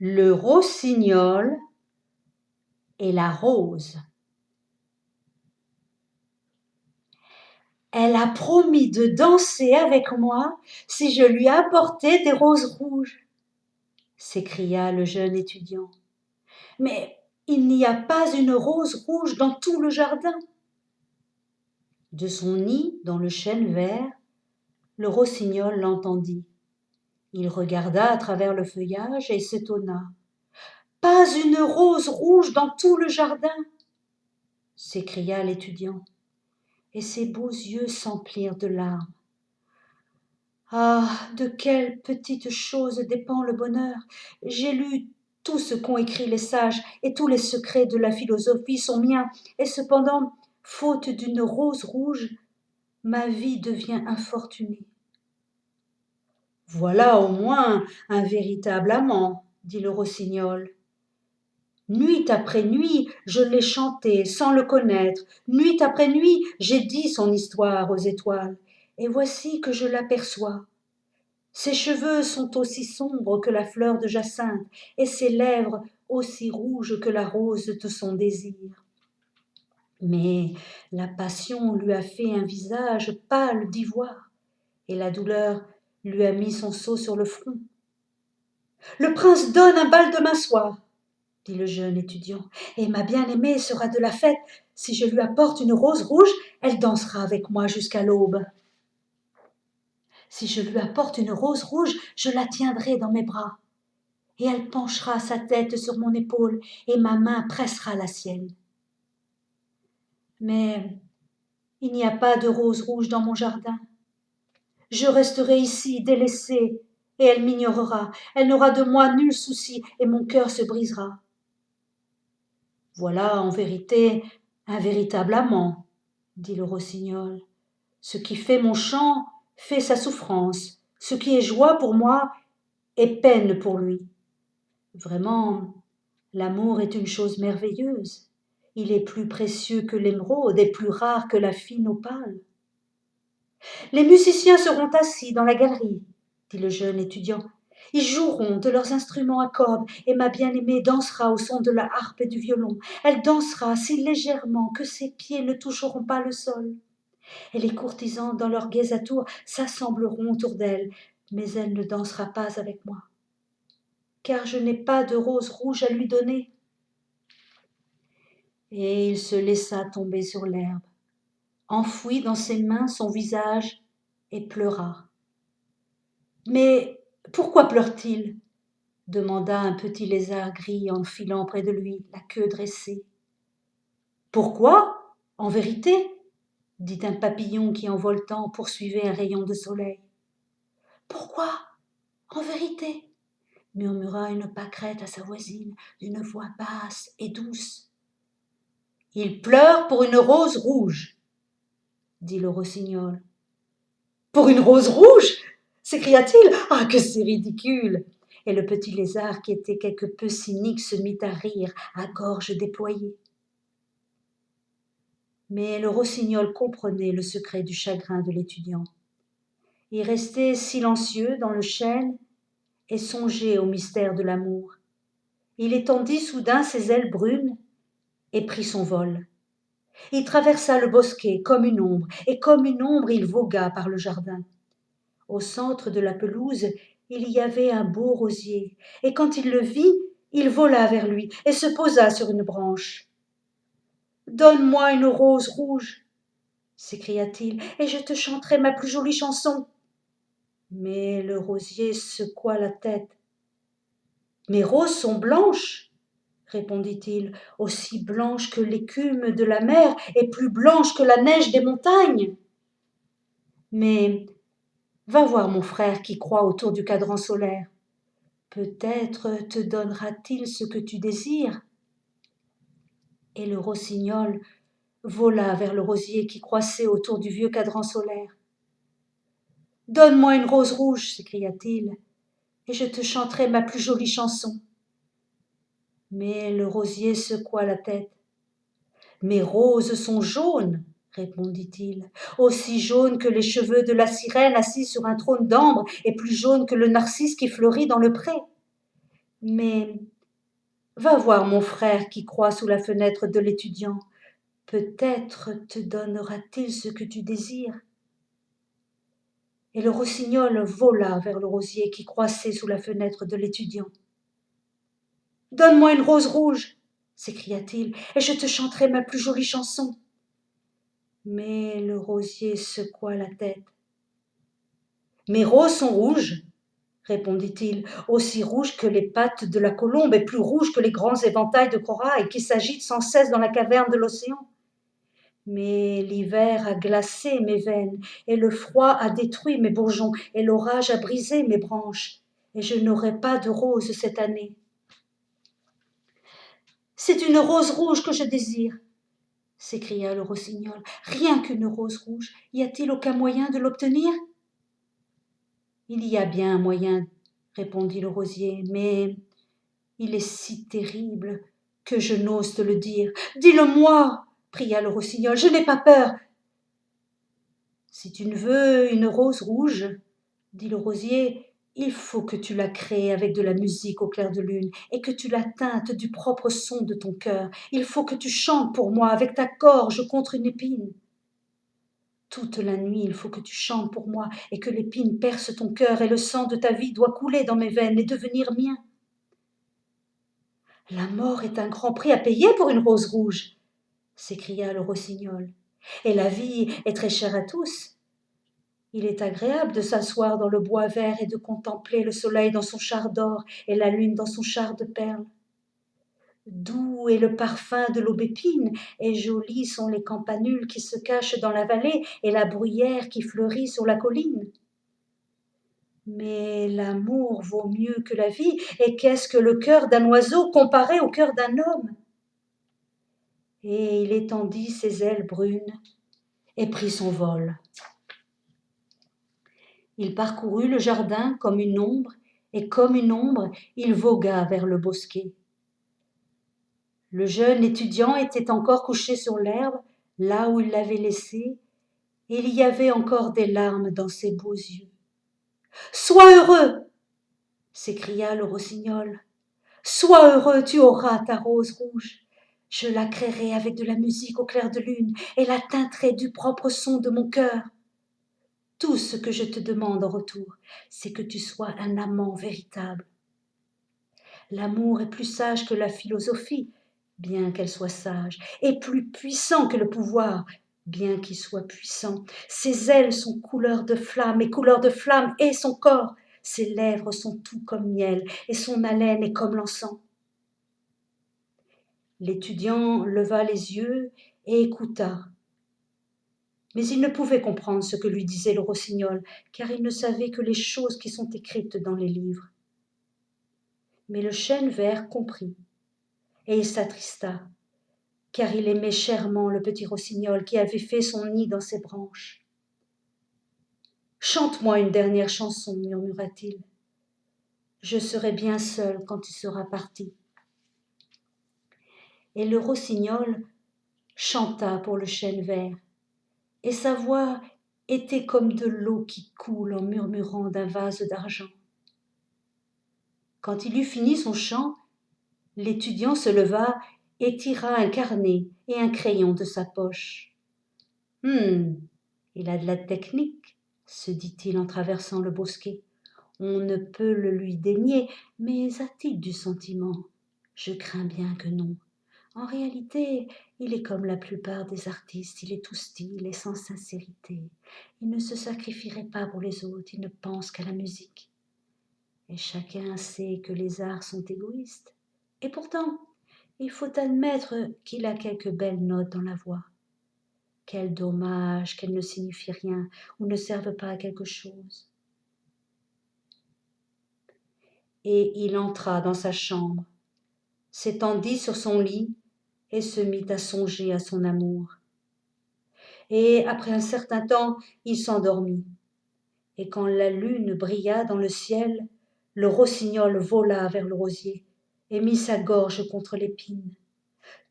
le rossignol et la rose. Elle a promis de danser avec moi si je lui apportais des roses rouges, s'écria le jeune étudiant. Mais il n'y a pas une rose rouge dans tout le jardin. De son nid dans le chêne vert, le rossignol l'entendit. Il regarda à travers le feuillage et s'étonna. « Pas une rose rouge dans tout le jardin !» s'écria l'étudiant, et ses beaux yeux s'emplirent de larmes. Ah, de quelle petite chose dépend le bonheur! J'ai lu tout ce qu'ont écrit les sages, et tous les secrets de la philosophie sont miens, et cependant, faute d'une rose rouge, ma vie devient infortunée. Voilà au moins un véritable amant, dit le rossignol. Nuit après nuit, je l'ai chanté sans le connaître. Nuit après nuit, j'ai dit son histoire aux étoiles. Et voici que je l'aperçois. Ses cheveux sont aussi sombres que la fleur de jacinthe, et ses lèvres aussi rouges que la rose de son désir. Mais la passion lui a fait un visage pâle d'ivoire, et la douleur lui a mis son sceau sur le front. « Le prince donne un bal demain soir, dit le jeune étudiant, et ma bien-aimée sera de la fête. Si je lui apporte une rose rouge, elle dansera avec moi jusqu'à l'aube. Si je lui apporte une rose rouge, je la tiendrai dans mes bras, et elle penchera sa tête sur mon épaule, et ma main pressera la sienne. Mais il n'y a pas de rose rouge dans mon jardin. Je resterai ici, délaissée, et elle m'ignorera. Elle n'aura de moi nul souci, et mon cœur se brisera. Voilà en vérité un véritable amant, dit le rossignol. Ce qui fait mon chant fait sa souffrance. Ce qui est joie pour moi est peine pour lui. Vraiment, l'amour est une chose merveilleuse. Il est plus précieux que l'émeraude et plus rare que la fine opale. Les musiciens seront assis dans la galerie, dit le jeune étudiant. Ils joueront de leurs instruments à cordes, et ma bien-aimée dansera au son de la harpe et du violon. Elle dansera si légèrement que ses pieds ne toucheront pas le sol. Et les courtisans, dans leurs gais atours, s'assembleront autour d'elle, mais elle ne dansera pas avec moi, car je n'ai pas de rose rouge à lui donner. Et il se laissa tomber sur l'herbe, enfouit dans ses mains son visage et pleura. « Mais pourquoi pleure-t-il » demanda un petit lézard gris en filant près de lui, la queue dressée. « Pourquoi, en vérité ?» dit un papillon qui, en voletant, poursuivait un rayon de soleil. « Pourquoi, en vérité ?» murmura une pâquerette à sa voisine, d'une voix basse et douce. « Il pleure pour une rose rouge, » dit le rossignol. « Pour une rose rouge ?» s'écria-t-il. « Ah, que c'est ridicule !» Et le petit lézard, qui était quelque peu cynique, se mit à rire à gorge déployée. Mais le rossignol comprenait le secret du chagrin de l'étudiant. Il restait silencieux dans le chêne et songeait au mystère de l'amour. Il étendit soudain ses ailes brunes et prit son vol. Il traversa le bosquet comme une ombre, et comme une ombre il vogua par le jardin. Au centre de la pelouse, il y avait un beau rosier, et quand il le vit, il vola vers lui et se posa sur une branche. « Donne-moi une rose rouge, » s'écria-t-il, « et je te chanterai ma plus jolie chanson. » Mais le rosier secoua la tête. « Mes roses sont blanches, » répondit-il, « aussi blanches que l'écume de la mer et plus blanches que la neige des montagnes. Mais va voir mon frère qui croît autour du cadran solaire. Peut-être te donnera-t-il ce que tu désires. » Et le rossignol vola vers le rosier qui croissait autour du vieux cadran solaire. « Donne-moi une rose rouge, » s'écria-t-il, « et je te chanterai ma plus jolie chanson. » Mais le rosier secoua la tête. « Mes roses sont jaunes, » répondit-il, « aussi jaunes que les cheveux de la sirène assise sur un trône d'ambre et plus jaunes que le narcisse qui fleurit dans le pré. Mais va voir mon frère qui croit sous la fenêtre de l'étudiant. Peut-être te donnera-t-il ce que tu désires. » Et le rossignol vola vers le rosier qui croissait sous la fenêtre de l'étudiant. « Donne-moi une rose rouge, s'écria-t-il, et je te chanterai ma plus jolie chanson. » Mais le rosier secoua la tête. « Mes roses sont rouges, répondit-il, aussi rouges que les pattes de la colombe et plus rouges que les grands éventails de corail qui s'agitent sans cesse dans la caverne de l'océan. Mais l'hiver a glacé mes veines, et le froid a détruit mes bourgeons, et l'orage a brisé mes branches, et je n'aurai pas de rose cette année. C'est une rose rouge que je désire, s'écria le rossignol. Rien qu'une rose rouge, y a-t-il aucun moyen de l'obtenir? Il y a bien un moyen, répondit le rosier, mais il est si terrible que je n'ose te le dire. Dis-le-moi, pria le rossignol, je n'ai pas peur. Si tu ne veux une rose rouge, dit le rosier, il faut que tu la crées avec de la musique au clair de lune et que tu la teintes du propre son de ton cœur. Il faut que tu chantes pour moi avec ta gorge contre une épine. Toute la nuit, il faut que tu chantes pour moi et que l'épine perce ton cœur et le sang de ta vie doit couler dans mes veines et devenir mien. La mort est un grand prix à payer pour une rose rouge, s'écria le rossignol, et la vie est très chère à tous. Il est agréable de s'asseoir dans le bois vert et de contempler le soleil dans son char d'or et la lune dans son char de perles. Doux est le parfum de l'aubépine, et jolis sont les campanules qui se cachent dans la vallée et la bruyère qui fleurit sur la colline. Mais l'amour vaut mieux que la vie, et qu'est-ce que le cœur d'un oiseau comparé au cœur d'un homme? Et il étendit ses ailes brunes et prit son vol. Il parcourut le jardin comme une ombre, et comme une ombre, il vogua vers le bosquet. Le jeune étudiant était encore couché sur l'herbe, là où il l'avait laissé, et il y avait encore des larmes dans ses beaux yeux. « Sois heureux !» s'écria le rossignol. « Sois heureux, tu auras ta rose rouge. Je la créerai avec de la musique au clair de lune et la teinterai du propre son de mon cœur. Tout ce que je te demande en retour, c'est que tu sois un amant véritable. L'amour est plus sage que la philosophie, bien qu'elle soit sage, et plus puissant que le pouvoir, bien qu'il soit puissant. Ses ailes sont couleur de flamme, et couleur de flamme est son corps. Ses lèvres sont tout comme miel, et son haleine est comme l'encens. » L'étudiant leva les yeux et écouta. Mais il ne pouvait comprendre ce que lui disait le rossignol, car il ne savait que les choses qui sont écrites dans les livres. Mais le chêne vert comprit, et il s'attrista, car il aimait chèrement le petit rossignol qui avait fait son nid dans ses branches. « Chante-moi une dernière chanson, murmura-t-il. Je serai bien seul quand tu seras parti. » Et le rossignol chanta pour le chêne vert, et sa voix était comme de l'eau qui coule en murmurant d'un vase d'argent. Quand il eut fini son chant, l'étudiant se leva et tira un carnet et un crayon de sa poche. « Il a de la technique, se dit-il en traversant le bosquet. On ne peut le lui dénier, mais a-t-il du sentiment? Je crains bien que non. En réalité, il est comme la plupart des artistes, il est tout style et sans sincérité. Il ne se sacrifierait pas pour les autres, il ne pense qu'à la musique. Et chacun sait que les arts sont égoïstes. Et pourtant, il faut admettre qu'il a quelques belles notes dans la voix. Quel dommage qu'elles ne signifient rien ou ne servent pas à quelque chose. » Et il entra dans sa chambre, s'étendit sur son lit et se mit à songer à son amour. Et après un certain temps, il s'endormit. Et quand la lune brilla dans le ciel, le rossignol vola vers le rosier et mit sa gorge contre l'épine.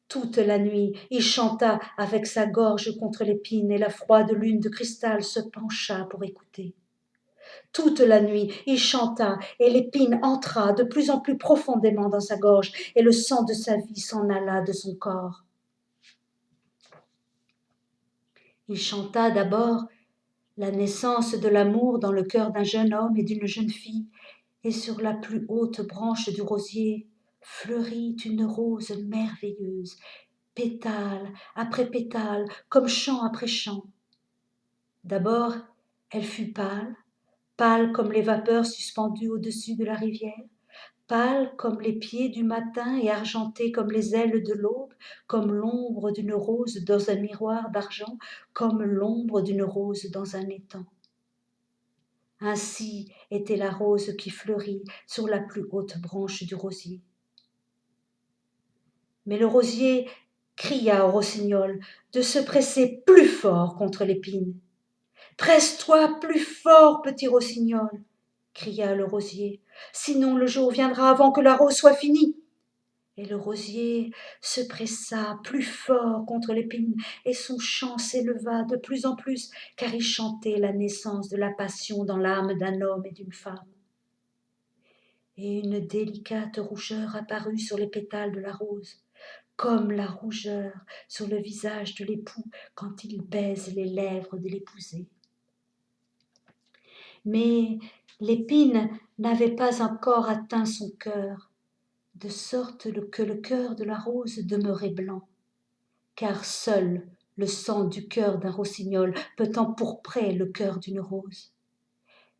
Toute la nuit, il chanta avec sa gorge contre l'épine et la froide lune de cristal se pencha pour écouter. Toute la nuit, il chanta, et l'épine entra de plus en plus profondément dans sa gorge, et le sang de sa vie s'en alla de son corps. Il chanta d'abord la naissance de l'amour dans le cœur d'un jeune homme et d'une jeune fille, et sur la plus haute branche du rosier fleurit une rose merveilleuse, pétale après pétale, comme chant après chant. D'abord, elle fut pâle, pâle comme les vapeurs suspendues au-dessus de la rivière, pâle comme les pieds du matin et argentée comme les ailes de l'aube, comme l'ombre d'une rose dans un miroir d'argent, comme l'ombre d'une rose dans un étang. Ainsi était la rose qui fleurit sur la plus haute branche du rosier. Mais le rosier cria au rossignol de se presser plus fort contre l'épine. « Presse-toi plus fort, petit rossignol !» cria le rosier, « sinon le jour viendra avant que la rose soit finie. » Et le rosier se pressa plus fort contre l'épine, et son chant s'éleva de plus en plus, car il chantait la naissance de la passion dans l'âme d'un homme et d'une femme. Et une délicate rougeur apparut sur les pétales de la rose, comme la rougeur sur le visage de l'époux quand il baise les lèvres de l'épousée. Mais l'épine n'avait pas encore atteint son cœur, de sorte que le cœur de la rose demeurait blanc, car seul le sang du cœur d'un rossignol peut empourprer le cœur d'une rose.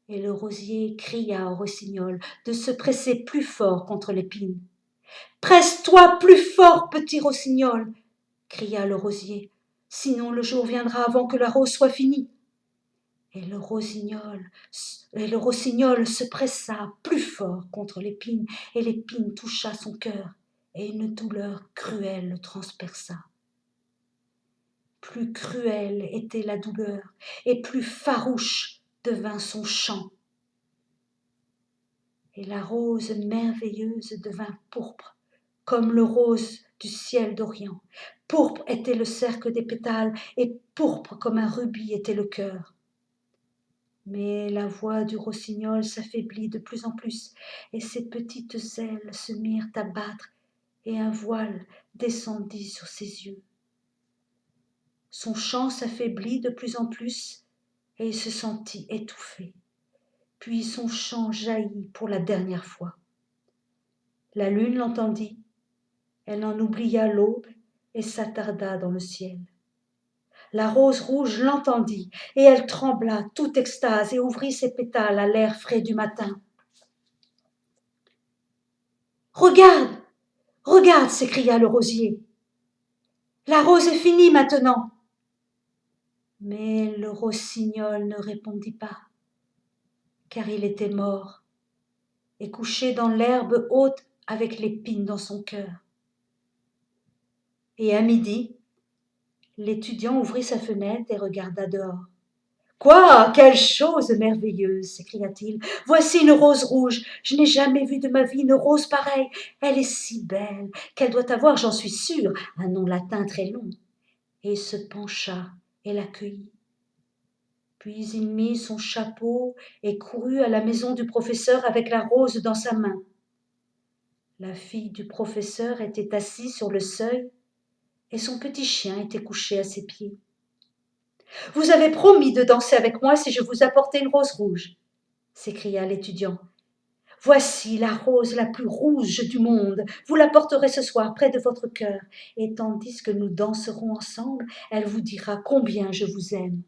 Et le rosier cria au rossignol de se presser plus fort contre l'épine. « Presse-toi plus fort, petit rossignol !» cria le rosier, « sinon le jour viendra avant que la rose soit finie. » Et le rossignol se pressa plus fort contre l'épine, et l'épine toucha son cœur, et une douleur cruelle le transperça. Plus cruelle était la douleur, et plus farouche devint son chant. Et la rose merveilleuse devint pourpre, comme le rose du ciel d'Orient. Pourpre était le cercle des pétales, et pourpre comme un rubis était le cœur. Mais la voix du rossignol s'affaiblit de plus en plus, et ses petites ailes se mirent à battre, et un voile descendit sur ses yeux. Son chant s'affaiblit de plus en plus, et il se sentit étouffé. Puis son chant jaillit pour la dernière fois. La lune l'entendit, elle en oublia l'aube et s'attarda dans le ciel. La rose rouge l'entendit, et elle trembla, toute extase, et ouvrit ses pétales à l'air frais du matin. « Regarde, regarde !» s'écria le rosier. « La rose est finie maintenant !» Mais le rossignol ne répondit pas, car il était mort, et couché dans l'herbe haute avec l'épine dans son cœur. Et à midi, l'étudiant ouvrit sa fenêtre et regarda dehors. « Quoi, quelle chose merveilleuse !» s'écria-t-il. « Voici une rose rouge. Je n'ai jamais vu de ma vie une rose pareille. Elle est si belle qu'elle doit avoir, j'en suis sûre, un nom latin très long. » Et il se pencha et l'accueillit. Puis il mit son chapeau et courut à la maison du professeur avec la rose dans sa main. La fille du professeur était assise sur le seuil et son petit chien était couché à ses pieds. « Vous avez promis de danser avec moi si je vous apportais une rose rouge, » s'écria l'étudiant. « Voici la rose la plus rouge du monde. Vous la porterez ce soir près de votre cœur, et tandis que nous danserons ensemble, elle vous dira combien je vous aime. »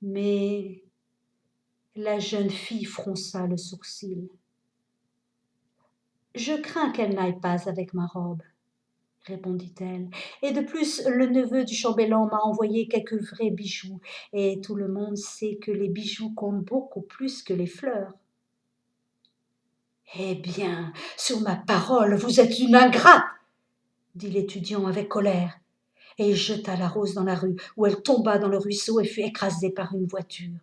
Mais la jeune fille fronça le sourcil. « Je crains qu'elle n'aille pas avec ma robe, » répondit-elle. « Et de plus, le neveu du chambellan m'a envoyé quelques vrais bijoux, et tout le monde sait que les bijoux comptent beaucoup plus que les fleurs. » « Eh bien, sur ma parole, vous êtes une ingrate !» dit l'étudiant avec colère, et il jeta la rose dans la rue, où elle tomba dans le ruisseau et fut écrasée par une voiture.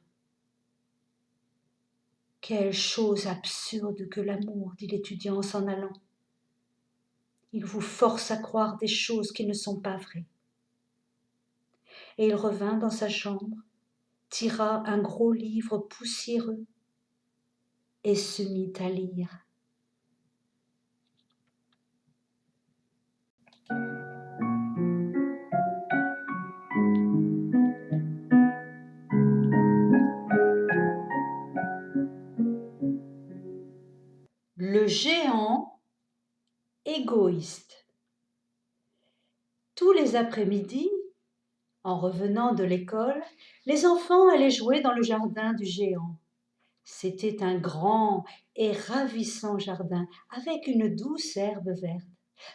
« Quelle chose absurde que l'amour, dit l'étudiant en s'en allant. Il vous force à croire des choses qui ne sont pas vraies. Et il revint dans sa chambre, tira un gros livre poussiéreux et se mit à lire. Le géant égoïste. Tous les après-midi, en revenant de l'école, les enfants allaient jouer dans le jardin du géant. C'était un grand et ravissant jardin avec une douce herbe verte.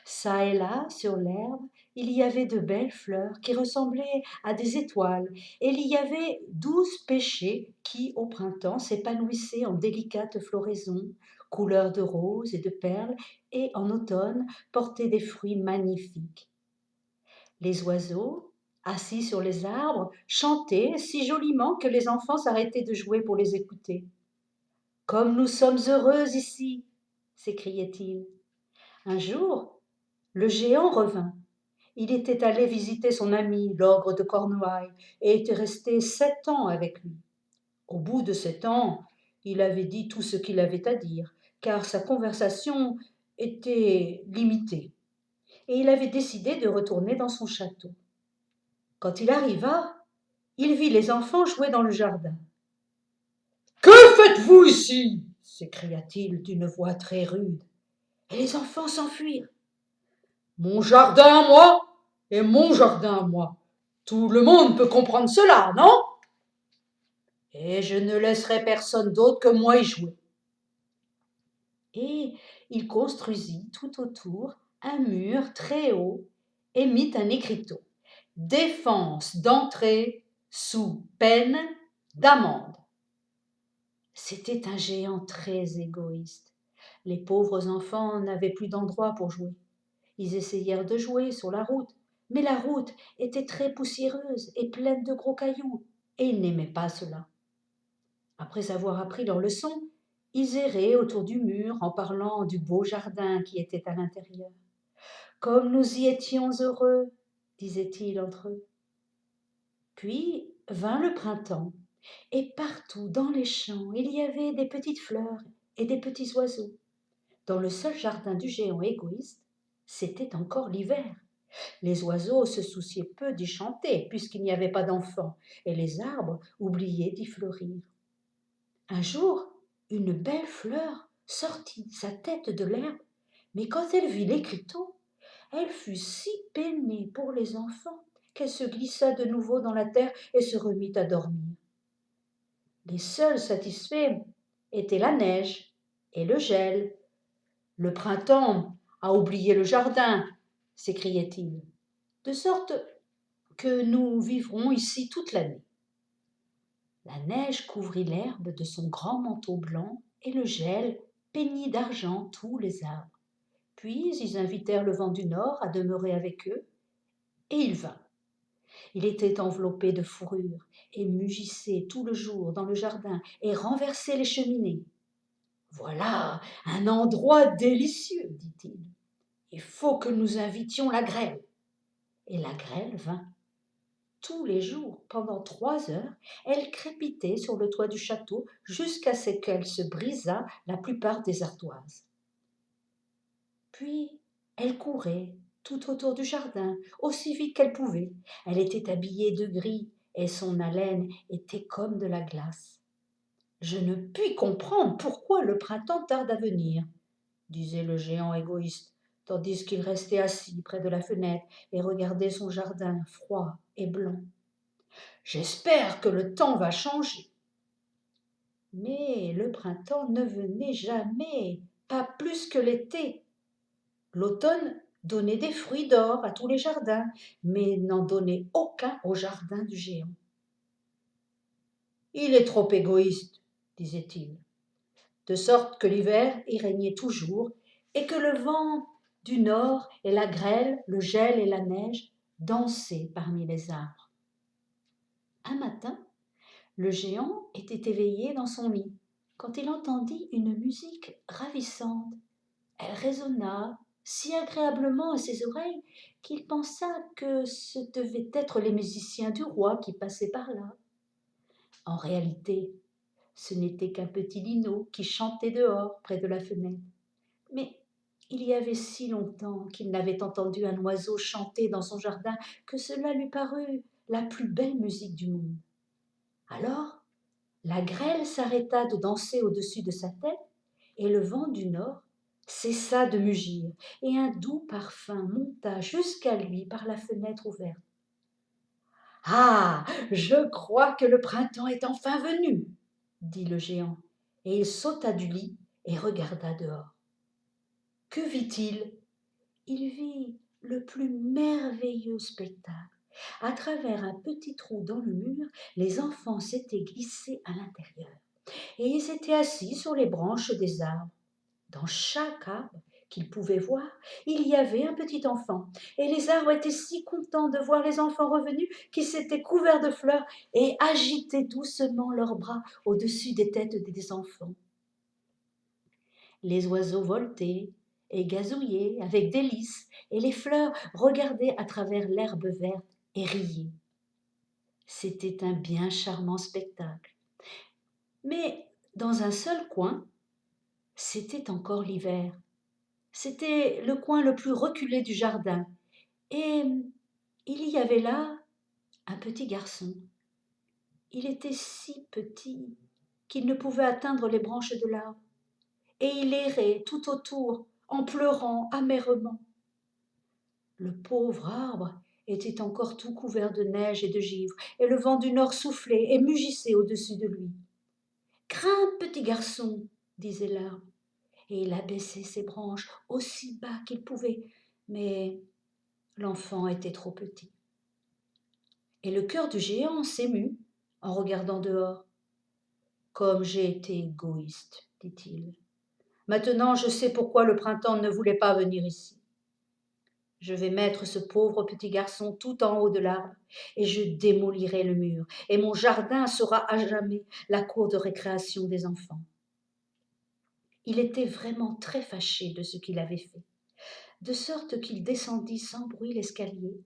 Çà et là, sur l'herbe, il y avait de belles fleurs qui ressemblaient à des étoiles, et il y avait 12 pêchers qui, au printemps, s'épanouissaient en délicates floraisons, couleur de rose et de perles, et en automne portaient des fruits magnifiques. Les oiseaux, assis sur les arbres, chantaient si joliment que les enfants s'arrêtaient de jouer pour les écouter. Comme nous sommes heureux ici, s'écriait-il. Un jour, le géant revint. Il était allé visiter son ami, l'ogre de Cornouailles, et était resté 7 ans avec lui. Au bout de 7 ans, il avait dit tout ce qu'il avait à dire, car sa conversation était limitée, et il avait décidé de retourner dans son château. Quand il arriva, il vit les enfants jouer dans le jardin. « Que faites-vous ici ?» s'écria-t-il d'une voix très rude. Et les enfants s'enfuirent. « Mon jardin à moi et mon jardin à moi. Tout le monde peut comprendre cela, non ? Et je ne laisserai personne d'autre que moi y jouer. » Et il construisit tout autour un mur très haut et mit un écriteau. « Défense d'entrée sous peine d'amende. » C'était un géant très égoïste. Les pauvres enfants n'avaient plus d'endroit pour jouer. Ils essayèrent de jouer sur la route, mais la route était très poussiéreuse et pleine de gros cailloux, et ils n'aimaient pas cela. Après avoir appris leur leçon, ils erraient autour du mur en parlant du beau jardin qui était à l'intérieur. « Comme nous y étions heureux !» disaient-ils entre eux. Puis vint le printemps, et partout dans les champs il y avait des petites fleurs et des petits oiseaux. Dans le seul jardin du géant égoïste, c'était encore l'hiver. Les oiseaux se souciaient peu d'y chanter puisqu'il n'y avait pas d'enfants, et les arbres oubliaient d'y fleurir. Un jour, une belle fleur sortit sa tête de l'herbe, mais quand elle vit l'écriteau, elle fut si peinée pour les enfants qu'elle se glissa de nouveau dans la terre et se remit à dormir. Les seuls satisfaits étaient la neige et le gel. « Le printemps a oublié le jardin !» s'écriait-il, « de sorte que nous vivrons ici toute l'année. » La neige couvrit l'herbe de son grand manteau blanc et le gel peignit d'argent tous les arbres. Puis ils invitèrent le vent du nord à demeurer avec eux, et il vint. Il était enveloppé de fourrure et mugissait tout le jour dans le jardin et renversait les cheminées. « Voilà un endroit délicieux, dit-il. Il faut que nous invitions la grêle. » Et la grêle vint. Tous les jours, pendant 3 heures, elle crépitait sur le toit du château jusqu'à ce qu'elle se brisât la plupart des ardoises. Puis elle courait tout autour du jardin, aussi vite qu'elle pouvait. Elle était habillée de gris et son haleine était comme de la glace. « Je ne puis comprendre pourquoi le printemps tarde à venir, » disait le géant égoïste, tandis qu'il restait assis près de la fenêtre et regardait son jardin froid et blanc. « J'espère que le temps va changer. » Mais le printemps ne venait jamais, pas plus que l'été. L'automne donnait des fruits d'or à tous les jardins, mais n'en donnait aucun au jardin du géant. « Il est trop égoïste, » disait-il, de sorte que l'hiver y régnait toujours et que le vent du nord et la grêle, le gel et la neige dansaient parmi les arbres. Un matin, le géant était éveillé dans son lit quand il entendit une musique ravissante. Elle résonna si agréablement à ses oreilles qu'il pensa que ce devaient être les musiciens du roi qui passaient par là. En réalité, ce n'était qu'un petit linot qui chantait dehors près de la fenêtre. Mais il y avait si longtemps qu'il n'avait entendu un oiseau chanter dans son jardin que cela lui parut la plus belle musique du monde. Alors, la grêle s'arrêta de danser au-dessus de sa tête et le vent du nord cessa de mugir et un doux parfum monta jusqu'à lui par la fenêtre ouverte. « Ah, je crois que le printemps est enfin venu, dit le géant, et il sauta du lit et regarda dehors. Que vit-il ? Il vit le plus merveilleux spectacle. À travers un petit trou dans le mur, les enfants s'étaient glissés à l'intérieur et ils étaient assis sur les branches des arbres. Dans chaque arbre qu'ils pouvaient voir, il y avait un petit enfant, et les arbres étaient si contents de voir les enfants revenus qu'ils s'étaient couverts de fleurs et agitaient doucement leurs bras au-dessus des têtes des enfants. Les oiseaux voletaient et gazouillaient avec délice, et les fleurs regardaient à travers l'herbe verte et riaient. C'était un bien charmant spectacle. Mais dans un seul coin, c'était encore l'hiver. C'était le coin le plus reculé du jardin, et il y avait là un petit garçon. Il était si petit qu'il ne pouvait atteindre les branches de l'arbre, et il errait tout autour en pleurant amèrement. Le pauvre arbre était encore tout couvert de neige et de givre, et le vent du nord soufflait et mugissait au-dessus de lui. « Grimpe, petit garçon, disait l'arbre, et il abaissait ses branches aussi bas qu'il pouvait, mais l'enfant était trop petit. Et le cœur du géant s'émut en regardant dehors. « Comme j'ai été égoïste, dit-il. Maintenant je sais pourquoi le printemps ne voulait pas venir ici. Je vais mettre ce pauvre petit garçon tout en haut de l'arbre et je démolirai le mur, et mon jardin sera à jamais la cour de récréation des enfants. » Il était vraiment très fâché de ce qu'il avait fait, de sorte qu'il descendit sans bruit l'escalier,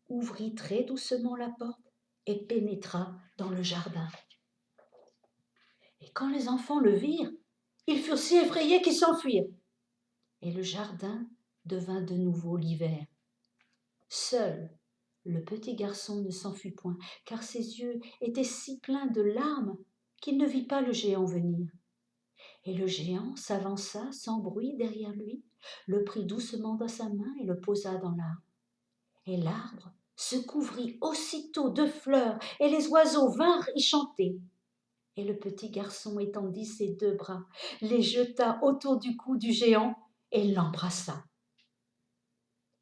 ouvrit très doucement la porte et pénétra dans le jardin. Et quand les enfants le virent, ils furent si effrayés qu'ils s'enfuirent. Et le jardin devint de nouveau l'hiver. Seul le petit garçon ne s'enfuit point, car ses yeux étaient si pleins de larmes qu'il ne vit pas le géant venir. Et le géant s'avança sans bruit derrière lui, le prit doucement dans sa main et le posa dans l'arbre. Et l'arbre se couvrit aussitôt de fleurs, et les oiseaux vinrent y chanter. Et le petit garçon étendit ses deux bras, les jeta autour du cou du géant et l'embrassa.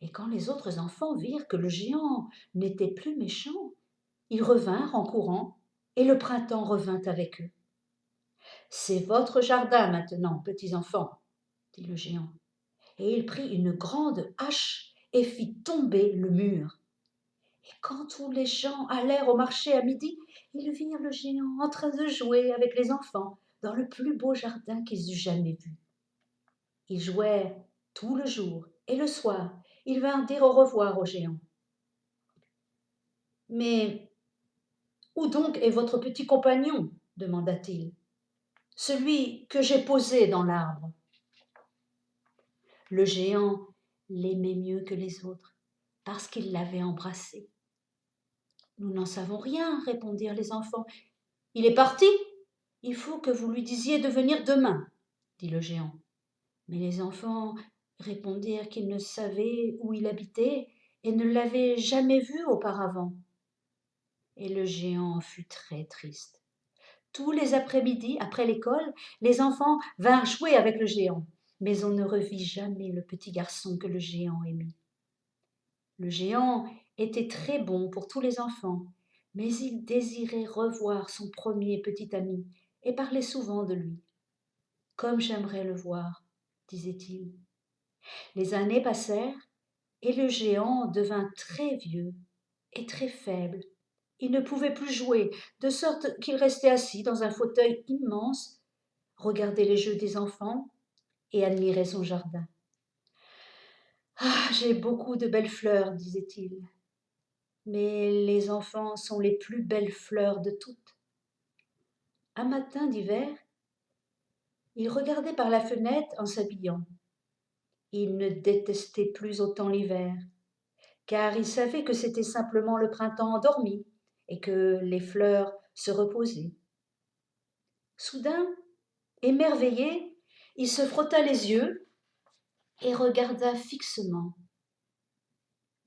Et quand les autres enfants virent que le géant n'était plus méchant, ils revinrent en courant, et le printemps revint avec eux. « C'est votre jardin maintenant, petits enfants, dit le géant, et il prit une grande hache et fit tomber le mur. Et quand tous les gens allèrent au marché à midi, ils virent le géant en train de jouer avec les enfants dans le plus beau jardin qu'ils eussent jamais vu. Ils jouèrent tout le jour, et le soir, ils vinrent dire au revoir au géant. « Mais où donc est votre petit compagnon ? Demanda-t-il. « Celui que j'ai posé dans l'arbre. » Le géant l'aimait mieux que les autres, parce qu'il l'avait embrassé. « Nous n'en savons rien, répondirent les enfants. « Il est parti ? Il faut que vous lui disiez de venir demain, dit le géant. » Mais les enfants répondirent qu'ils ne savaient où il habitait et ne l'avaient jamais vu auparavant. Et le géant fut très triste. Tous les après-midi, après l'école, les enfants vinrent jouer avec le géant, mais on ne revit jamais le petit garçon que le géant aimait. Le géant était très bon pour tous les enfants, mais il désirait revoir son premier petit ami et parlait souvent de lui. « Comme j'aimerais le voir, disait-il. » Les années passèrent et le géant devint très vieux et très faible. Il ne pouvait plus jouer, de sorte qu'il restait assis dans un fauteuil immense, regardait les jeux des enfants et admirait son jardin. « Ah, j'ai beaucoup de belles fleurs, disait-il, mais les enfants sont les plus belles fleurs de toutes. Un matin d'hiver, il regardait par la fenêtre en s'habillant. Il ne détestait plus autant l'hiver, car il savait que c'était simplement le printemps endormi et que les fleurs se reposaient. Soudain, émerveillé, il se frotta les yeux et regarda fixement.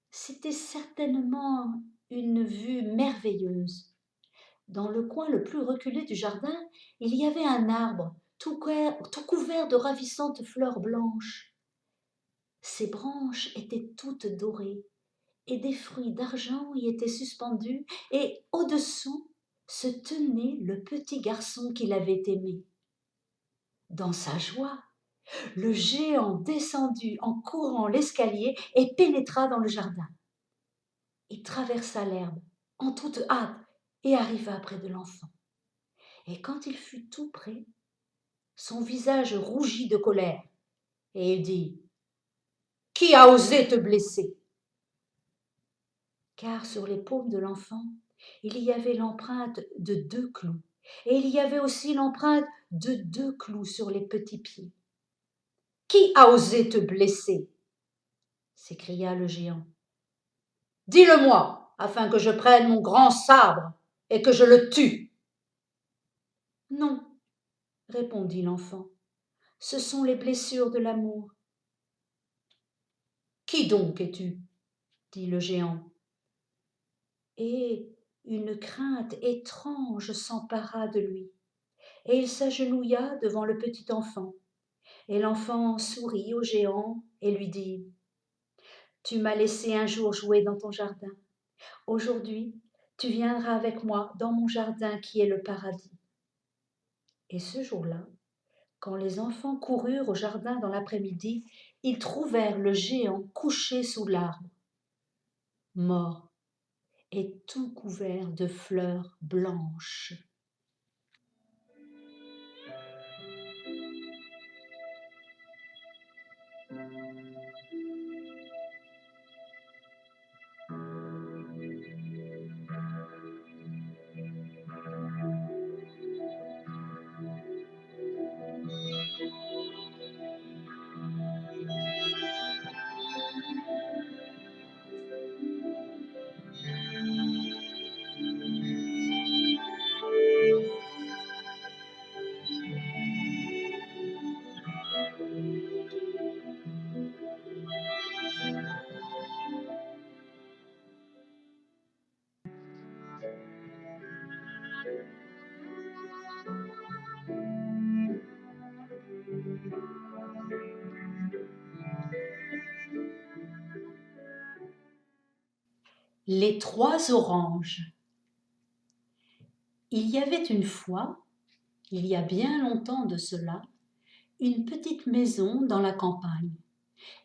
C'était certainement une vue merveilleuse. Dans le coin le plus reculé du jardin, il y avait un arbre tout couvert de ravissantes fleurs blanches. Ses branches étaient toutes dorées et des fruits d'argent y étaient suspendus, et au-dessous se tenait le petit garçon qu'il avait aimé. Dans sa joie, le géant descendit en courant l'escalier et pénétra dans le jardin. Il traversa l'herbe en toute hâte et arriva près de l'enfant. Et quand il fut tout près, son visage rougit de colère, et il dit : « Qui a osé te blesser ?» Car sur les paumes de l'enfant, il y avait l'empreinte de 2 clous, et il y avait aussi l'empreinte de 2 clous sur les petits pieds. « Qui a osé te blesser ?» s'écria le géant. « Dis-le-moi, afin que je prenne mon grand sabre et que je le tue. » « Non, » répondit l'enfant, « ce sont les blessures de l'amour. »« Qui donc es-tu » dit le géant. Et une crainte étrange s'empara de lui, et il s'agenouilla devant le petit enfant. Et l'enfant sourit au géant et lui dit : « Tu m'as laissé un jour jouer dans ton jardin. Aujourd'hui, tu viendras avec moi dans mon jardin qui est le paradis. » Et ce jour-là, quand les enfants coururent au jardin dans l'après-midi, ils trouvèrent le géant couché sous l'arbre, mort et tout couvert de fleurs blanches. Les 3 oranges. Il y avait une fois, il y a bien longtemps de cela, une petite maison dans la campagne.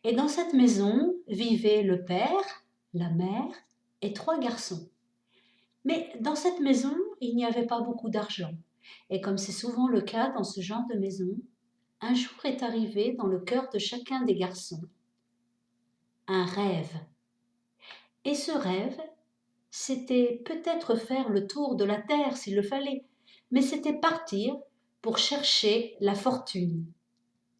Et dans cette maison vivaient le père, la mère et 3 garçons. Mais dans cette maison, il n'y avait pas beaucoup d'argent. Et comme c'est souvent le cas dans ce genre de maison, un jour est arrivé dans le cœur de chacun des garçons un rêve. Et ce rêve, c'était peut-être faire le tour de la terre s'il le fallait, mais c'était partir pour chercher la fortune.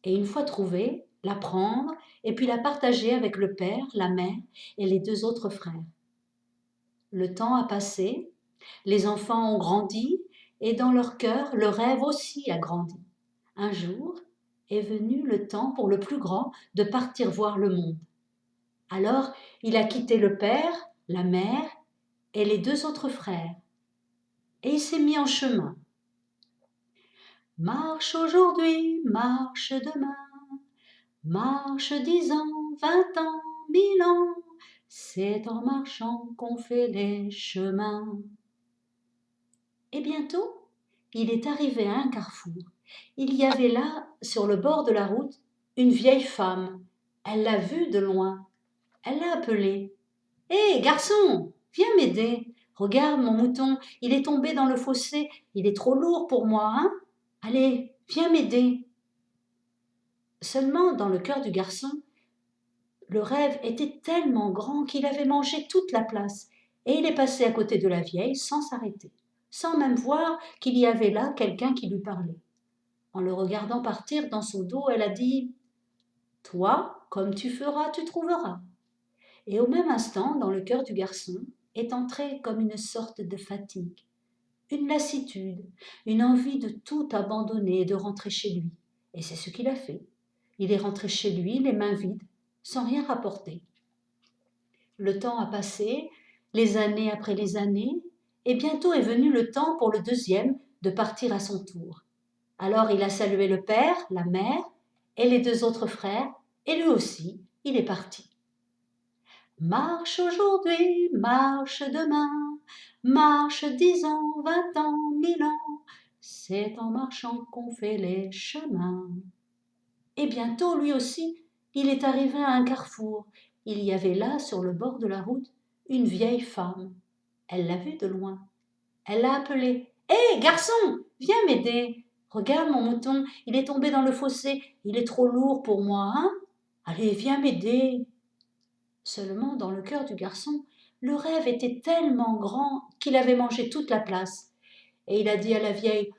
Et une fois trouvée, la prendre et puis la partager avec le père, la mère et les 2 autres frères. Le temps a passé, les enfants ont grandi et dans leur cœur, le rêve aussi a grandi. Un jour est venu le temps pour le plus grand de partir voir le monde. Alors, il a quitté le père, la mère et les 2 autres frères. Et il s'est mis en chemin. Marche aujourd'hui, marche demain, marche 10 ans, 20 ans, 1000 ans, c'est en marchant qu'on fait les chemins. Et bientôt, il est arrivé à un carrefour. Il y avait là, sur le bord de la route, une vieille femme. Elle l'a vue de loin. Elle l'a appelé. « Hé, garçon, viens m'aider. Regarde mon mouton, il est tombé dans le fossé. Il est trop lourd pour moi, hein ? Allez, viens m'aider. » Seulement, dans le cœur du garçon, le rêve était tellement grand qu'il avait mangé toute la place et il est passé à côté de la vieille sans s'arrêter. sans même voir qu'il y avait là quelqu'un qui lui parlait. En le regardant partir dans son dos, elle a dit « Toi, comme tu feras, tu trouveras ». Et au même instant, dans le cœur du garçon, est entrée comme une sorte de fatigue, une lassitude, une envie de tout abandonner et de rentrer chez lui. Et c'est ce qu'il a fait. Il est rentré chez lui, les mains vides, sans rien rapporter. Le temps a passé, les années après les années, et bientôt est venu le temps pour le deuxième de partir à son tour. Alors il a salué le père, la mère et les deux autres frères, et lui aussi, il est parti. Marche aujourd'hui, marche demain, marche 10 ans, 20 ans, 1000 ans, c'est en marchant qu'on fait les chemins. Et bientôt, lui aussi, il est arrivé à un carrefour. Il y avait là, sur le bord de la route, une vieille femme. Elle l'a vu de loin. Elle l'a appelé. « Hé, garçon, viens m'aider. Regarde mon mouton, il est tombé dans le fossé. Il est trop lourd pour moi, hein? Allez, viens m'aider. » Seulement, dans le cœur du garçon, le rêve était tellement grand qu'il avait mangé toute la place. Et il a dit à la vieille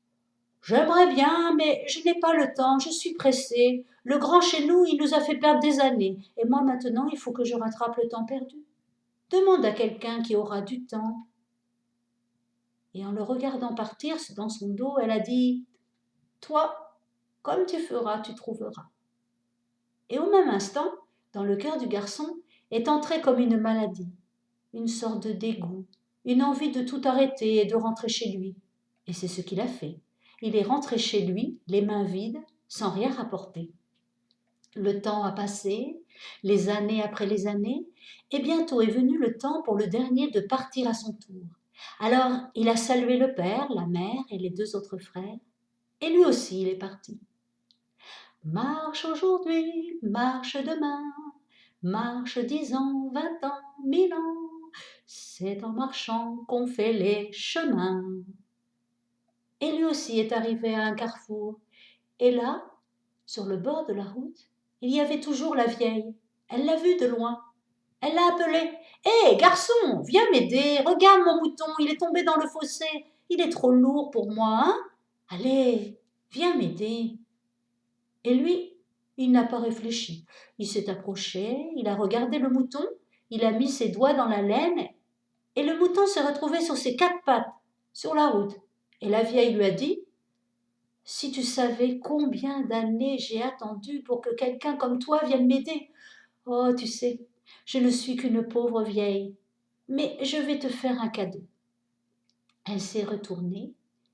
« J'aimerais bien, mais je n'ai pas le temps, je suis pressé. Le grand chez nous, il nous a fait perdre des années. Et moi maintenant, il faut que je rattrape le temps perdu. Demande à quelqu'un qui aura du temps. » Et en le regardant partir dans son dos, elle a dit « Toi, comme tu feras, tu trouveras. » Et au même instant, dans le cœur du garçon, est entrée comme une maladie, une sorte de dégoût, une envie de tout arrêter et de rentrer chez lui. Et c'est ce qu'il a fait. Il est rentré chez lui, les mains vides, sans rien rapporter. Le temps a passé, les années après les années, et bientôt est venu le temps pour le dernier de partir à son tour. Alors il a salué le père, la mère et les deux autres frères, et lui aussi il est parti. Marche aujourd'hui, marche demain, marche 10 ans, 20 ans, 1000 ans, c'est en marchant qu'on fait les chemins. Et lui aussi est arrivé à un carrefour, et là, sur le bord de la route, il y avait toujours la vieille. Elle l'a vu de loin. Elle l'a appelé. « Hé, garçon, viens m'aider, regarde mon mouton, il est tombé dans le fossé, il est trop lourd pour moi, hein? Allez, viens m'aider. » Et lui, il n'a pas réfléchi. Il s'est approché, il a regardé le mouton, il a mis ses doigts dans la laine, et le mouton s'est retrouvé sur ses 4 pattes, sur la route. Et la vieille lui a dit « Si tu savais combien d'années j'ai attendu pour que quelqu'un comme toi vienne m'aider. Oh, tu sais, je ne suis qu'une pauvre vieille, mais je vais te faire un cadeau. » Elle s'est retournée,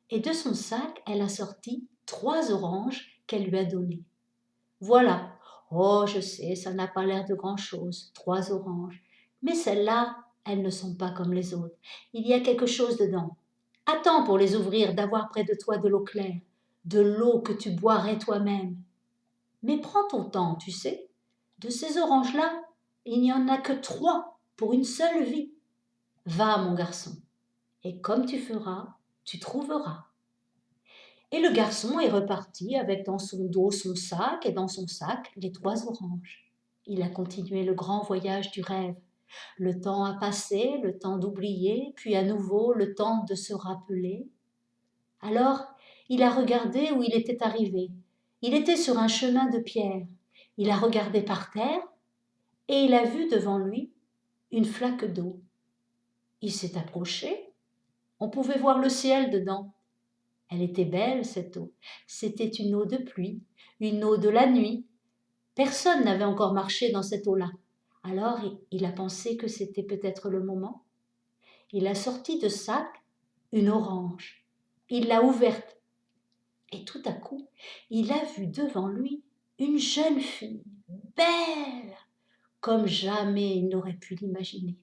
et de son sac, elle a sorti 3 oranges qu'elle lui a données. Voilà. Oh, je sais, ça n'a pas l'air de grand-chose, 3 oranges. Mais celles-là, elles ne sont pas comme les autres. Il y a quelque chose dedans. Attends pour les ouvrir d'avoir près de toi de l'eau claire, de l'eau que tu boirais toi-même. Mais prends ton temps, tu sais. De ces oranges-là, il n'y en a que 3 pour une seule vie. Va, mon garçon, et comme tu feras, tu trouveras. Et le garçon est reparti avec dans son dos son sac et dans son sac les 3 oranges. Il a continué le grand voyage du rêve. Le temps a passé, le temps d'oublier, puis à nouveau le temps de se rappeler. Alors, il a regardé où il était arrivé. Il était sur un chemin de pierre. Il a regardé par terre et il a vu devant lui une flaque d'eau. Il s'est approché. On pouvait voir le ciel dedans. Elle était belle, cette eau. C'était une eau de pluie, une eau de la nuit. Personne n'avait encore marché dans cette eau-là. Alors il a pensé que c'était peut-être le moment. Il a sorti de sac une orange. Il l'a ouverte. Et tout à coup, il a vu devant lui une jeune fille, belle, comme jamais il n'aurait pu l'imaginer.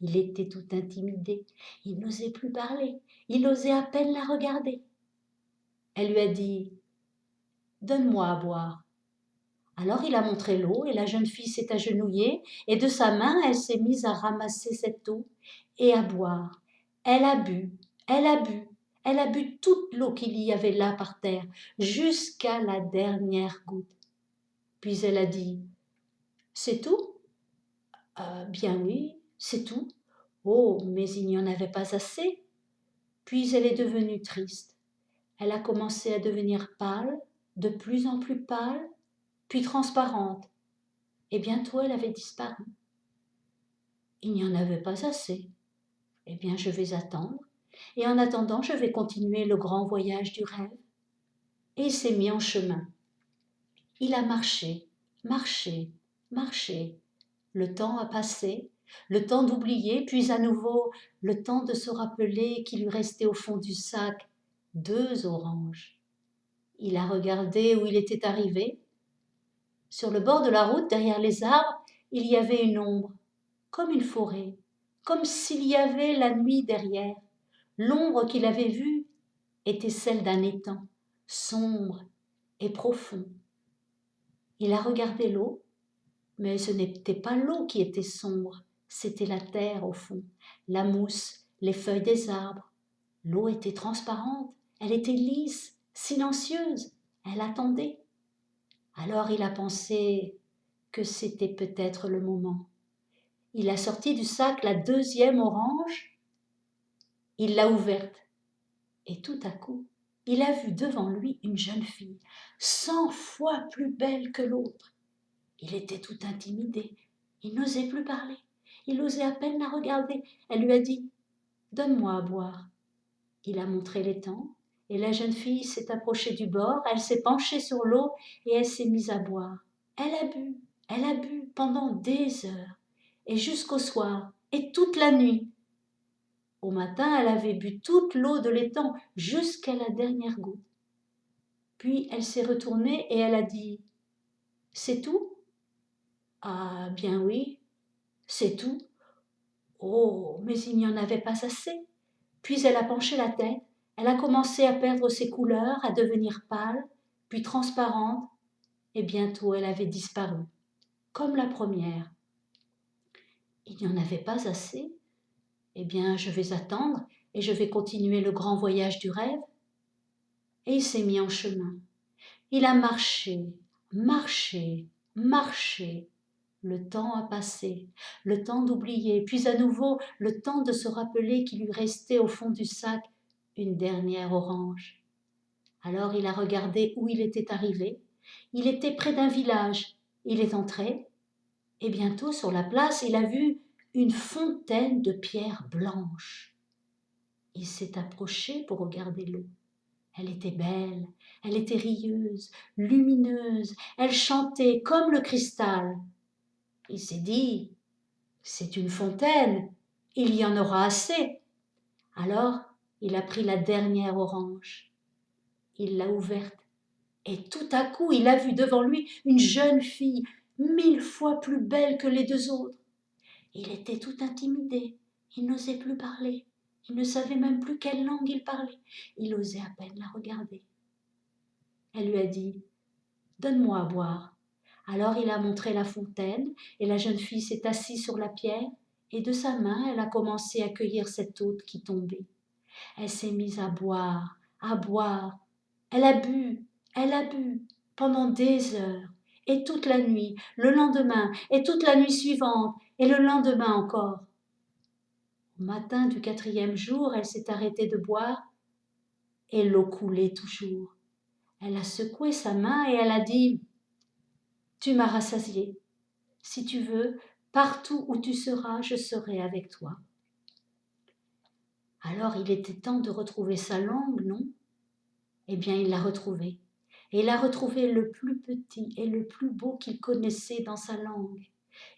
Il était tout intimidé. Il n'osait plus parler. Il osait à peine la regarder. Elle lui a dit « Donne-moi à boire. » Alors il a montré l'eau et la jeune fille s'est agenouillée et de sa main elle s'est mise à ramasser cette eau et à boire. Elle a bu, elle a bu, elle a bu toute l'eau qu'il y avait là par terre, jusqu'à la dernière goutte. Puis elle a dit « C'est tout ?»« Bien oui, c'est tout. » « Oh, mais il n'y en avait pas assez. » Puis elle est devenue triste. Elle a commencé à devenir pâle, de plus en plus pâle, puis transparente, et bientôt elle avait disparu. Il n'y en avait pas assez. Eh bien, je vais attendre, et en attendant, je vais continuer le grand voyage du rêve. Et il s'est mis en chemin. Il a marché, marché, marché. Le temps a passé, le temps d'oublier, puis à nouveau le temps de se rappeler qu'il lui restait au fond du sac 2 oranges. Il a regardé où il était arrivé. Sur le bord de la route, derrière les arbres, il y avait une ombre, comme une forêt, comme s'il y avait la nuit derrière. L'ombre qu'il avait vue était celle d'un étang, sombre et profond. Il a regardé l'eau, mais ce n'était pas l'eau qui était sombre, c'était la terre au fond, la mousse, les feuilles des arbres. L'eau était transparente, elle était lisse, silencieuse, elle attendait. Alors il a pensé que c'était peut-être le moment. Il a sorti du sac la 2e orange, il l'a ouverte, et tout à coup, il a vu devant lui une jeune fille, 100 fois plus belle que l'autre. Il était tout intimidé, il n'osait plus parler, il osait à peine la regarder. Elle lui a dit « Donne-moi à boire ». Il a montré l'étang, et la jeune fille s'est approchée du bord, elle s'est penchée sur l'eau et elle s'est mise à boire. Elle a bu pendant des heures, et jusqu'au soir, et toute la nuit. Au matin, elle avait bu toute l'eau de l'étang, jusqu'à la dernière goutte. Puis elle s'est retournée et elle a dit « C'est tout ?»« Ah, bien oui, c'est tout. » Oh, mais il n'y en avait pas assez. Puis elle a penché la tête, elle a commencé à perdre ses couleurs, à devenir pâle, puis transparente, et bientôt elle avait disparu, comme la première. Il n'y en avait pas assez. Eh bien, je vais attendre et je vais continuer le grand voyage du rêve. Et il s'est mis en chemin. Il a marché, marché, marché. Le temps a passé, le temps d'oublier, puis à nouveau le temps de se rappeler qu'il lui restait au fond du sac une dernière orange. Alors il a regardé où il était arrivé. Il était près d'un village. Il est entré, et bientôt sur la place, il a vu une fontaine de pierres blanches. Il s'est approché pour regarder l'eau. Elle était belle, elle était rieuse, lumineuse, elle chantait comme le cristal. Il s'est dit, c'est une fontaine, il y en aura assez. Alors, il a pris la dernière orange. Il l'a ouverte, et tout à coup, il a vu devant lui une jeune fille, 1000 fois plus belle que les 2 autres. Il était tout intimidé, il n'osait plus parler, il ne savait même plus quelle langue il parlait, il osait à peine la regarder. Elle lui a dit « Donne-moi à boire ». Alors il a montré la fontaine, et la jeune fille s'est assise sur la pierre, et de sa main elle a commencé à cueillir cette eau qui tombait. Elle s'est mise à boire, à boire. Elle a bu, pendant des heures, et toute la nuit, le lendemain, et toute la nuit suivante, et le lendemain encore. Au matin du 4e jour, elle s'est arrêtée de boire, et l'eau coulait toujours. Elle a secoué sa main et elle a dit « Tu m'as rassasiée. Si tu veux, partout où tu seras, je serai avec toi. » Alors il était temps de retrouver sa langue, non? Eh bien, il l'a retrouvée. Et il a retrouvé le plus petit et le plus beau qu'il connaissait dans sa langue.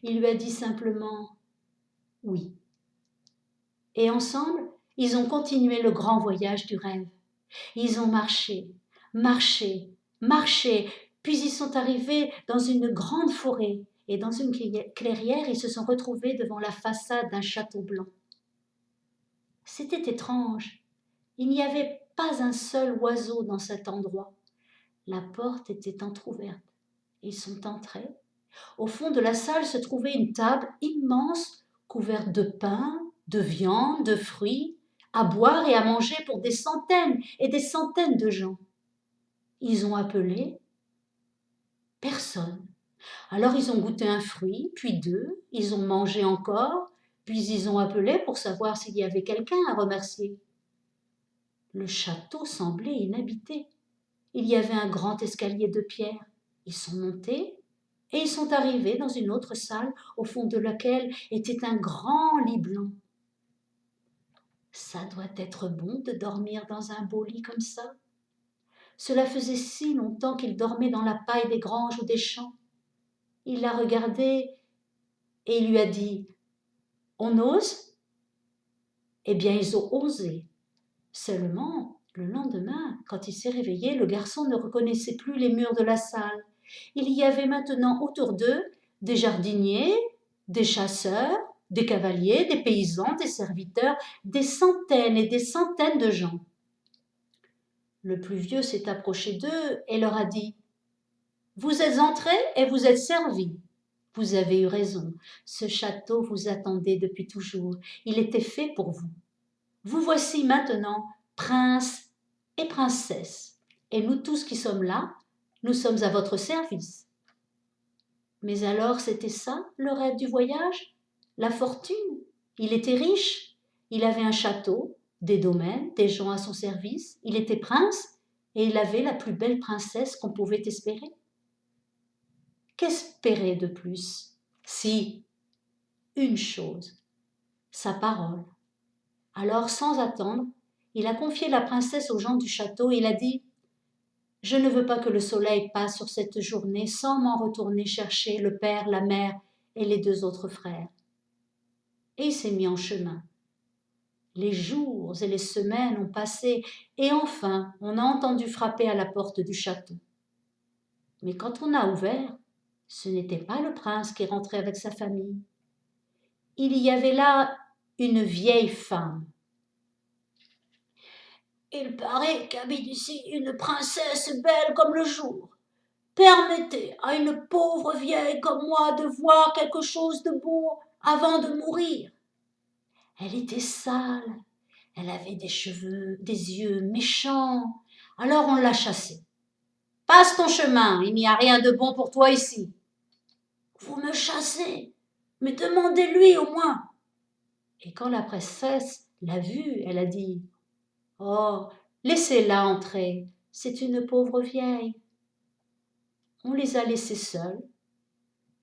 Il lui a dit simplement « oui ». Et ensemble, ils ont continué le grand voyage du rêve. Ils ont marché, marché, marché, puis ils sont arrivés dans une grande forêt, et dans une clairière, ils se sont retrouvés devant la façade d'un château blanc. C'était étrange. Il n'y avait pas un seul oiseau dans cet endroit. La porte était entr'ouverte. Ils sont entrés. Au fond de la salle se trouvait une table immense, couverte de pain, de viande, de fruits, à boire et à manger pour des centaines et des centaines de gens. Ils ont appelé. Personne. Alors ils ont goûté un fruit, puis 2, ils ont mangé encore, puis ils ont appelé pour savoir s'il y avait quelqu'un à remercier. Le château semblait inhabité. Il y avait un grand escalier de pierre. Ils sont montés et ils sont arrivés dans une autre salle au fond de laquelle était un grand lit blanc. Ça doit être bon de dormir dans un beau lit comme ça. Cela faisait si longtemps qu'il dormait dans la paille des granges ou des champs. Il l'a regardé et il lui a dit « On ose ?» Eh bien, ils ont osé. Seulement, le lendemain, quand il s'est réveillé, le garçon ne reconnaissait plus les murs de la salle. Il y avait maintenant autour d'eux des jardiniers, des chasseurs, des cavaliers, des paysans, des serviteurs, des centaines et des centaines de gens. Le plus vieux s'est approché d'eux et leur a dit « Vous êtes entrés et vous êtes servis. Vous avez eu raison, ce château vous attendait depuis toujours, il était fait pour vous. Vous voici maintenant prince et princesse, et nous tous qui sommes là, nous sommes à votre service. » Mais alors c'était ça, le rêve du voyage? La fortune? Il était riche, il avait un château, des domaines, des gens à son service, il était prince, et il avait la plus belle princesse qu'on pouvait espérer. Qu'espérer de plus? Si, une chose, sa parole. Alors, sans attendre, il a confié la princesse aux gens du château et il a dit « Je ne veux pas que le soleil passe sur cette journée sans m'en retourner chercher le père, la mère et les 2 autres frères. » Et il s'est mis en chemin. Les jours et les semaines ont passé et enfin on a entendu frapper à la porte du château. Mais quand on a ouvert, ce n'était pas le prince qui rentrait avec sa famille. Il y avait là une vieille femme. « Il paraît qu'habite ici une princesse belle comme le jour. Permettez à une pauvre vieille comme moi de voir quelque chose de beau avant de mourir. » Elle était sale, elle avait des cheveux, des yeux méchants, alors on l'a chassée. « Passe ton chemin, il n'y a rien de bon pour toi ici. »« Vous me chassez, mais demandez-lui au moins. » Et quand la princesse l'a vue, elle a dit « Oh, laissez-la entrer, c'est une pauvre vieille. » On les a laissés seuls.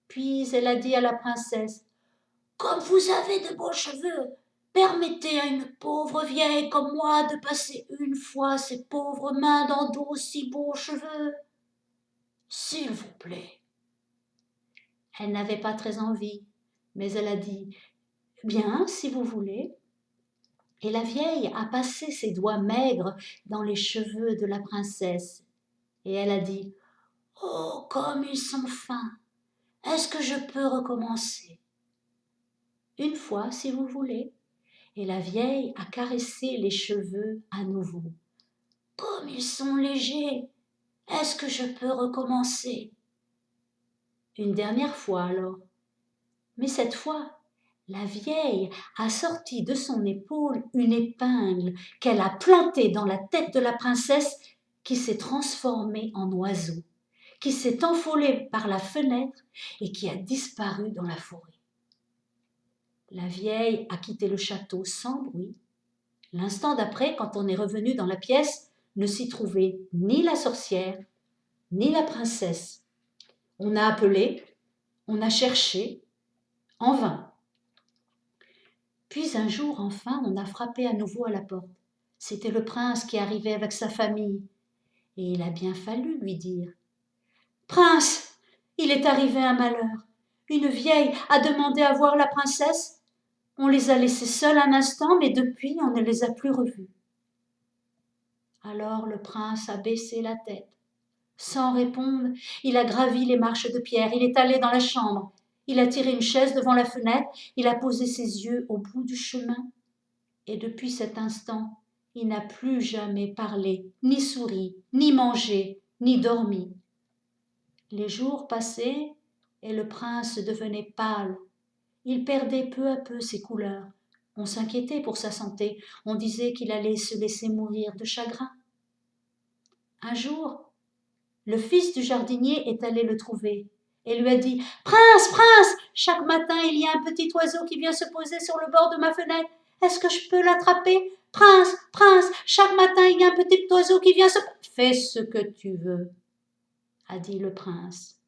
Puis elle a dit à la princesse « Comme vous avez de beaux cheveux, permettez à une pauvre vieille comme moi de passer une fois ses pauvres mains dans d'aussi beaux cheveux. S'il vous plaît. » Elle n'avait pas très envie, mais elle a dit « Bien, si vous voulez. » Et la vieille a passé ses doigts maigres dans les cheveux de la princesse. Et elle a dit « Oh, comme ils sont fins! Est-ce que je peux recommencer ?»« Une fois, si vous voulez. » Et la vieille a caressé les cheveux à nouveau. « Comme ils sont légers! Est-ce que je peux recommencer ?» Une dernière fois alors. Mais cette fois, la vieille a sorti de son épaule une épingle qu'elle a plantée dans la tête de la princesse qui s'est transformée en oiseau, qui s'est envolée par la fenêtre et qui a disparu dans la forêt. La vieille a quitté le château sans bruit. L'instant d'après, quand on est revenu dans la pièce, ne s'y trouvait ni la sorcière, ni la princesse. On a appelé, on a cherché, en vain. Puis un jour, enfin, on a frappé à nouveau à la porte. C'était le prince qui arrivait avec sa famille. Et il a bien fallu lui dire « Prince, il est arrivé un malheur. Une vieille a demandé à voir la princesse. On les a laissés seuls un instant, mais depuis, on ne les a plus revus. » Alors le prince a baissé la tête. Sans répondre, il a gravi les marches de pierre, il est allé dans la chambre. Il a tiré une chaise devant la fenêtre, il a posé ses yeux au bout du chemin. Et depuis cet instant, il n'a plus jamais parlé, ni souri, ni mangé, ni dormi. Les jours passaient et le prince devenait pâle. Il perdait peu à peu ses couleurs. On s'inquiétait pour sa santé, on disait qu'il allait se laisser mourir de chagrin. Un jour, le fils du jardinier est allé le trouver et lui a dit « Prince, prince, chaque matin il y a un petit oiseau qui vient se poser sur le bord de ma fenêtre. Est-ce que je peux l'attraper? Prince, prince, chaque matin il y a un petit oiseau qui vient se... Fais ce que tu veux, a dit le prince.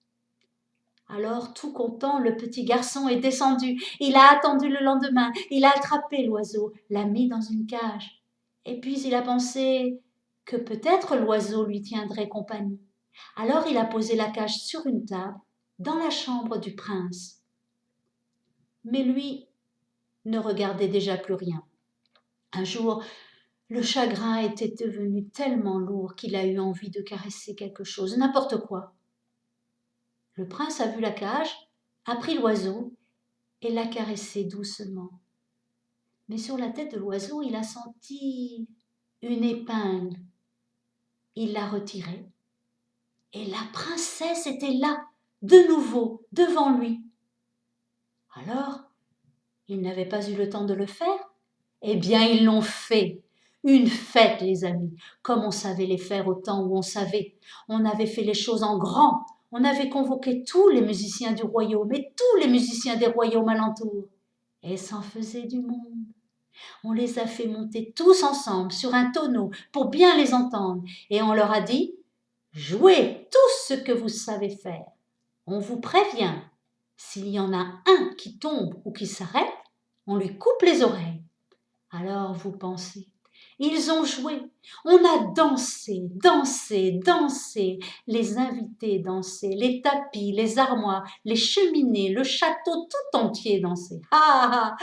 Alors, tout content, le petit garçon est descendu. Il a attendu le lendemain. Il a attrapé l'oiseau, l'a mis dans une cage. Et puis il a pensé que peut-être l'oiseau lui tiendrait compagnie. Alors il a posé la cage sur une table dans la chambre du prince. Mais lui ne regardait déjà plus rien. Un jour, le chagrin était devenu tellement lourd qu'il a eu envie de caresser quelque chose, n'importe quoi. Le prince a vu la cage, a pris l'oiseau et l'a caressé doucement. Mais sur la tête de l'oiseau, il a senti une épingle. Il l'a retirée et la princesse était là, de nouveau, devant lui. Alors, il n'avait pas eu le temps de le faire. Eh bien, ils l'ont fait. Une fête, les amis, comme on savait les faire au temps où on savait. On avait fait les choses en grand. On avait convoqué tous les musiciens du royaume et tous les musiciens des royaumes alentours. Et s'en faisait du monde. On les a fait monter tous ensemble sur un tonneau pour bien les entendre. Et on leur a dit « Jouez tout ce que vous savez faire. On vous prévient. S'il y en a un qui tombe ou qui s'arrête, on lui coupe les oreilles. » Alors vous pensez, ils ont joué, on a dansé, dansé, dansé, les invités dansaient, les tapis, les armoires, les cheminées, le château tout entier dansait. Ah, ah,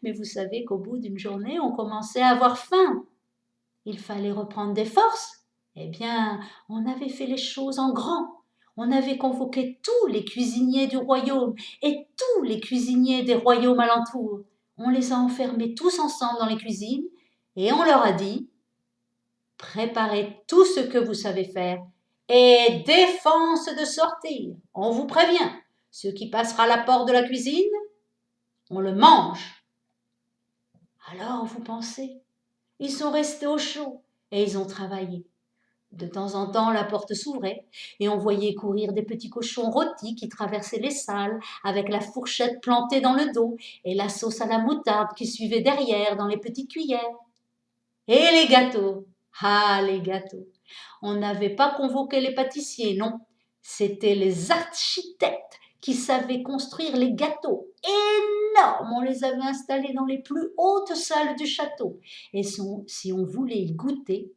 mais vous savez qu'au bout d'une journée, on commençait à avoir faim. Il fallait reprendre des forces. Eh bien, on avait fait les choses en grand. On avait convoqué tous les cuisiniers du royaume et tous les cuisiniers des royaumes alentours. On les a enfermés tous ensemble dans les cuisines et on leur a dit « Préparez tout ce que vous savez faire et défense de sortir. On vous prévient, ce qui passera la porte de la cuisine, on le mange. » Alors vous pensez, ils sont restés au chaud et ils ont travaillé. De temps en temps, la porte s'ouvrait et on voyait courir des petits cochons rôtis qui traversaient les salles avec la fourchette plantée dans le dos et la sauce à la moutarde qui suivait derrière dans les petites cuillères. Et les gâteaux, ah les gâteaux, on n'avait pas convoqué les pâtissiers, non, c'était les architectes qui savaient construire les gâteaux énormes. On les avait installés dans les plus hautes salles du château et si on voulait y goûter,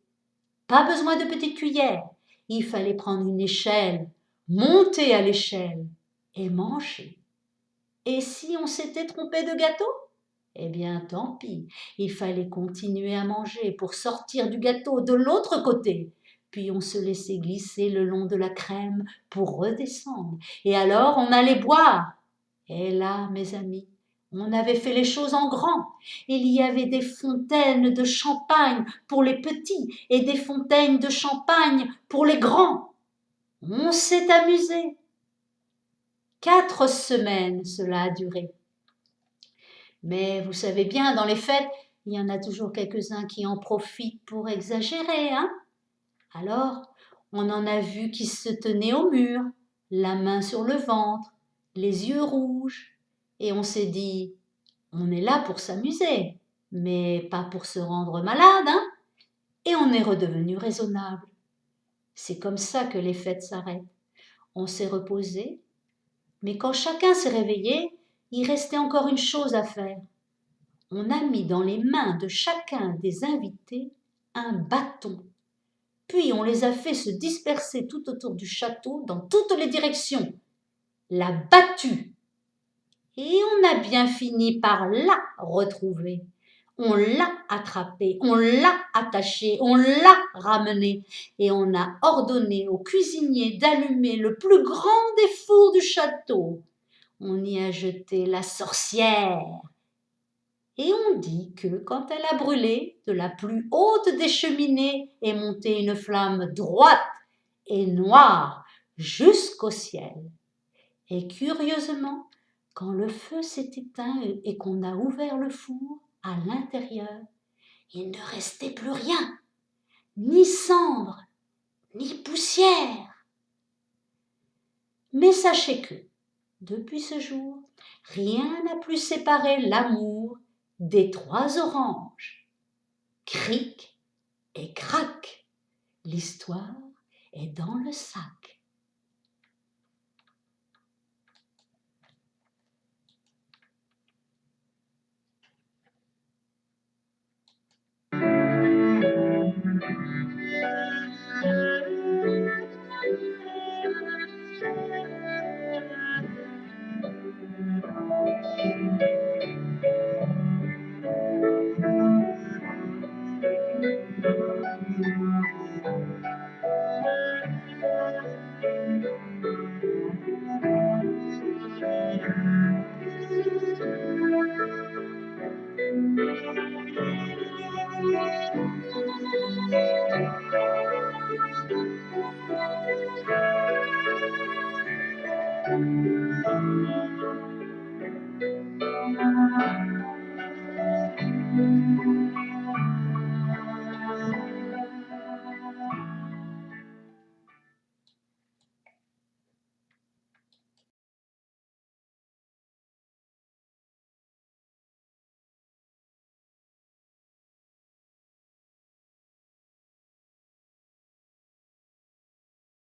pas besoin de petites cuillères. Il fallait prendre une échelle, monter à l'échelle et manger. Et si on s'était trompé de gâteau? Eh bien, tant pis. Il fallait continuer à manger pour sortir du gâteau de l'autre côté. Puis on se laissait glisser le long de la crème pour redescendre. Et alors on allait boire. Et là, mes amis, on avait fait les choses en grand. Il y avait des fontaines de champagne pour les petits et des fontaines de champagne pour les grands. On s'est amusé. 4 semaines cela a duré. Mais vous savez bien, dans les fêtes, il y en a toujours quelques-uns qui en profitent pour exagérer, hein? Alors, on en a vu qui se tenaient au mur, la main sur le ventre, les yeux rouges, et on s'est dit, on est là pour s'amuser, mais pas pour se rendre malade, hein? Et on est redevenu raisonnable. C'est comme ça que les fêtes s'arrêtent. On s'est reposé, mais quand chacun s'est réveillé, il restait encore une chose à faire. On a mis dans les mains de chacun des invités un bâton. Puis on les a fait se disperser tout autour du château dans toutes les directions. L'a battu. Et on a bien fini par la retrouver. On l'a attrapé, on l'a attaché, on l'a ramené. Et on a ordonné au cuisinier d'allumer le plus grand des fours du château. On y a jeté la sorcière. Et on dit que quand elle a brûlé, de la plus haute des cheminées est montée une flamme droite et noire jusqu'au ciel. Et curieusement, quand le feu s'est éteint et qu'on a ouvert le four, à l'intérieur, il ne restait plus rien, ni cendre, ni poussière. Mais sachez que, depuis ce jour, rien n'a plus séparé l'amour des 3 oranges. Cric et crac, l'histoire est dans le sac.